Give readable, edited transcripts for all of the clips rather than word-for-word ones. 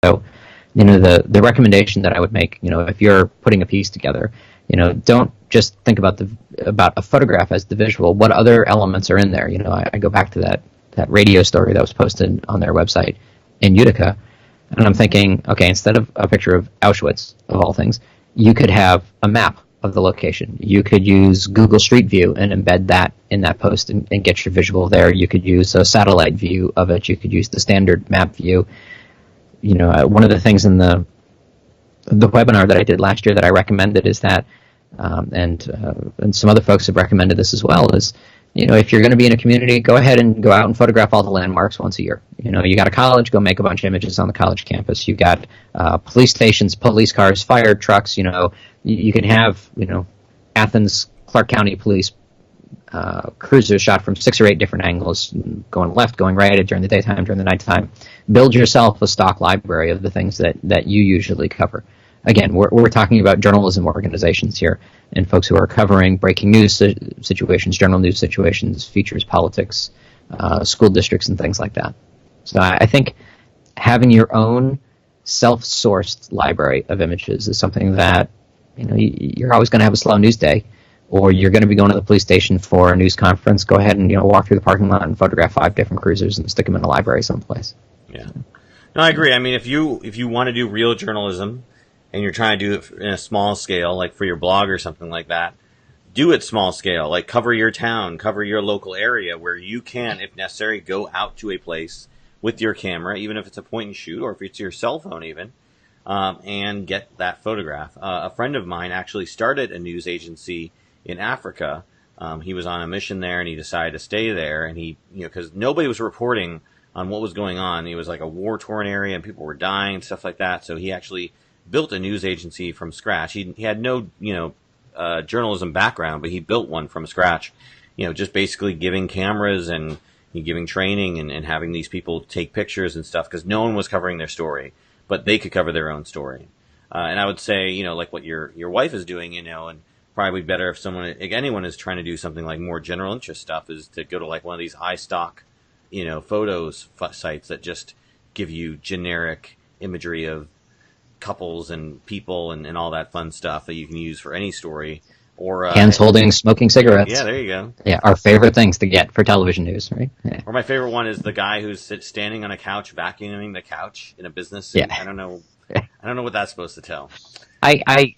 So, the recommendation that I would make, if you're putting a piece together, don't just think about a photograph as the visual. What other elements are in there? I go back to that radio story that was posted on their website in Utica, and I'm thinking, okay, instead of a picture of Auschwitz, of all things, you could have a map of the location. You could use Google Street View and embed that in that post and get your visual there. You could use a satellite view of it. You could use the standard map view. One of the things in the webinar that I did last year that I recommended is that, and some other folks have recommended this as well, is, if you're going to be in a community, go ahead and go out and photograph all the landmarks once a year. You got a college, go make a bunch of images on the college campus. You got police stations, police cars, fire trucks. You can have, Athens, Clark County police cruisers shot from 6 or 8 different angles, going left, going right, during the daytime, during the nighttime. Build yourself a stock library of the things that you usually cover. Again, we're talking about journalism organizations here, and folks who are covering breaking news situations, general news situations, features, politics, school districts, and things like that. So I think having your own self-sourced library of images is something that, you're always going to have a slow news day, or you're going to be going to the police station for a news conference. Go ahead and walk through the parking lot and photograph 5 different cruisers and stick them in a library someplace. Yeah, no, I agree. I mean, if you want to do real journalism and you're trying to do it in a small scale, like for your blog or something like that, do it small scale. Like cover your town, cover your local area where you can, if necessary, go out to a place with your camera, even if it's a point and shoot or if it's your cell phone even, and get that photograph. A friend of mine actually started a news agency in Africa. He was on a mission there and he decided to stay there, and he, because nobody was reporting on what was going on. It was like a war-torn area and people were dying, stuff like that. So he actually built a news agency from scratch. He had no, journalism background, but he built one from scratch, just basically giving cameras and giving training and having these people take pictures and stuff, because no one was covering their story, but they could cover their own story. And I would say, like what your wife is doing, and probably better if anyone is trying to do something like more general interest stuff, is to go to like one of these iStock, photos sites that just give you generic imagery of couples and people and all that fun stuff that you can use for any story. Or hands holding, smoking cigarettes. Yeah, there you go. Yeah, our favorite things to get for television news, right? Yeah. Or my favorite one is the guy who's standing on a couch vacuuming the couch in a business suit. Yeah. I don't know what that's supposed to tell. I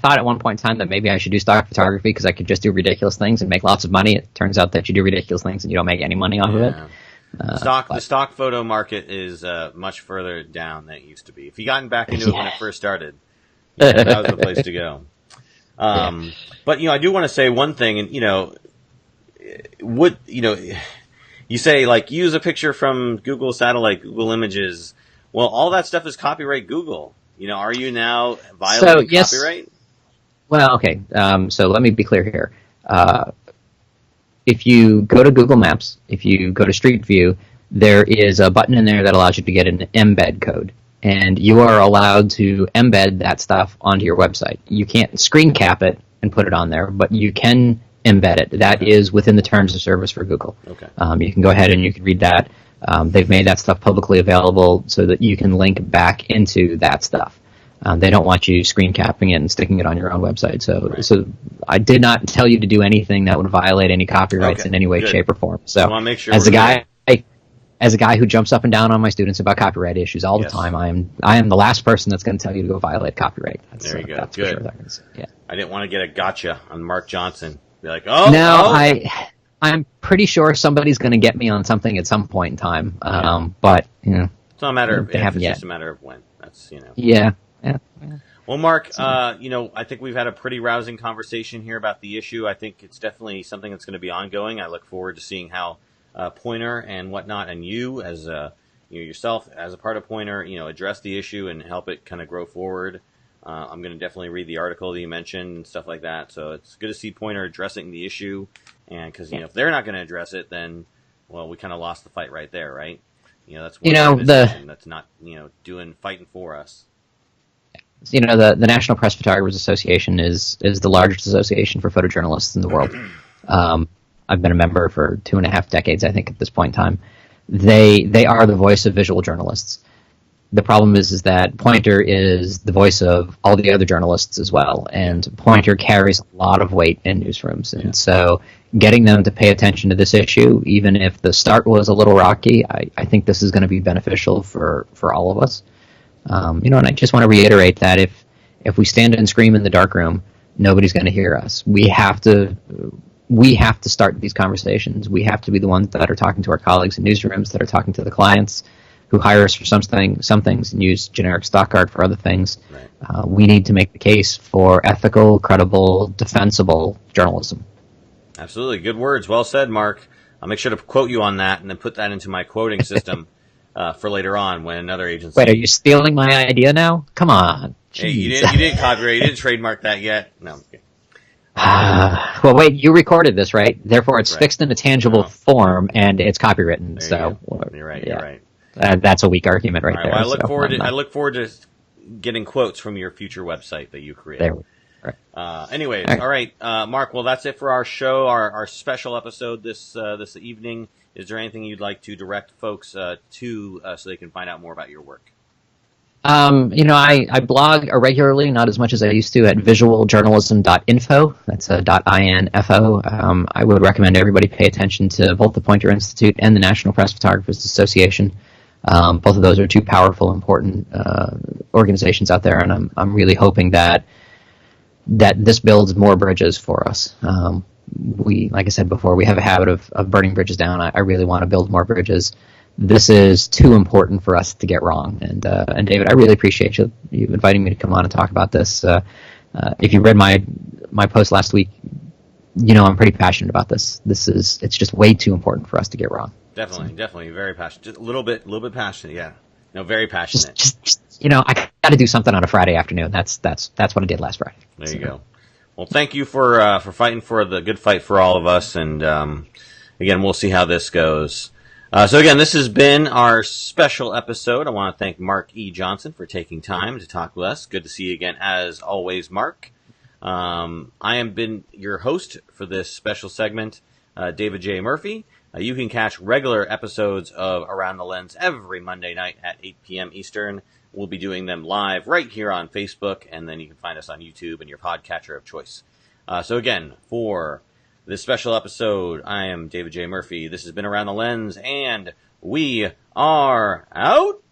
thought at one point in time that maybe I should do stock photography because I could just do ridiculous things and make lots of money. It turns out that you do ridiculous things and you don't make any money off of it. The stock photo market is much further down than it used to be. If you gotten back into it when it first started, that was the place to go. But I do want to say one thing, and you say like use a picture from Google Satellite, Google Images. Well, all that stuff is copyright Google. Are you now violating copyright? Well, okay. So let me be clear here. If you go to Google Maps, if you go to Street View, there is a button in there that allows you to get an embed code. And you are allowed to embed that stuff onto your website. You can't screen cap it and put it on there, but you can embed it. That is within the terms of service for Google. Okay. You can go ahead and you can read that. They've made that stuff publicly available so that you can link back into that stuff. They don't want you screen capping it and sticking it on your own website. So I did not tell you to do anything that would violate any copyrights in any way, shape, or form. So I want to make sure as a guy who jumps up and down on my students about copyright issues all the time, I am the last person that's going to tell you to go violate copyright. There you go. That's good. For sure. Yeah. I didn't want to get a gotcha on Mark Johnson. Be like, I'm pretty sure somebody's going to get me on something at some point in time. But it's not a matter of if, it's just a matter of when. That's Yeah. Well, Mark, I think we've had a pretty rousing conversation here about the issue. I think it's definitely something that's going to be ongoing. I look forward to seeing how Poynter and whatnot, and you as yourself as a part of Poynter, address the issue and help it kind of grow forward. I'm going to definitely read the article that you mentioned and stuff like that. So it's good to see Poynter addressing the issue, and because if they're not going to address it, then we kind of lost the fight right there, right? That's one that's not fighting for us. The National Press Photographers Association is the largest association for photojournalists in the world. I've been a member for 2.5 decades, I think, at this point in time. They are the voice of visual journalists. The problem is that Poynter is the voice of all the other journalists as well, and Poynter carries a lot of weight in newsrooms. And so getting them to pay attention to this issue, even if the start was a little rocky, I think this is going to be beneficial for all of us. And I just want to reiterate that if we stand and scream in the darkroom, nobody's going to hear us. We have to start these conversations. We have to be the ones that are talking to our colleagues in newsrooms, that are talking to the clients who hire us for some things and use generic stock art for other things. Right. We need to make the case for ethical, credible, defensible journalism. Absolutely. Good words. Well said, Mark. I'll make sure to quote you on that and then put that into my quoting system for later on when another agency... Wait, are you stealing my idea now? Come on. Hey, you didn't copyright. You didn't trademark that yet. No. Well, wait, you recorded this, right? Therefore, it's fixed in a tangible form, and it's copywritten. So you're right. You're right. That's a weak argument right there. Well, I look forward to getting quotes from your future website that you create. There we go. Anyways, all right, Mark. Well, that's it for our show, our special episode this evening. Is there anything you'd like to direct folks to so they can find out more about your work? I blog regularly, not as much as I used to, at visualjournalism.info. That's .info. I would recommend everybody pay attention to both the Poynter Institute and the National Press Photographers Association. Both of those are two powerful, important organizations out there, and I'm really hoping that this builds more bridges for us. Like I said before, we have a habit of burning bridges down. I really want to build more bridges. This is too important for us to get wrong. And David, I really appreciate you inviting me to come on and talk about this. If you read my post last week, I'm pretty passionate about this. It's just way too important for us to get wrong. Definitely, very passionate. Just a little bit passionate. Yeah, very passionate. Just I got to do something on a Friday afternoon. That's what I did last Friday. There you go. Well, thank you for fighting for the good fight for all of us. And again, we'll see how this goes. So again, this has been our special episode. I want to thank Mark E. Johnson for taking time to talk with us. Good to see you again, as always, Mark. I have been your host for this special segment, David J. Murphy. You can catch regular episodes of Around the Lens every Monday night at 8 p.m. Eastern. We'll be doing them live right here on Facebook, and then you can find us on YouTube and your podcatcher of choice. So again, for this special episode, I am David J. Murphy. This has been Around the Lens, and we are out.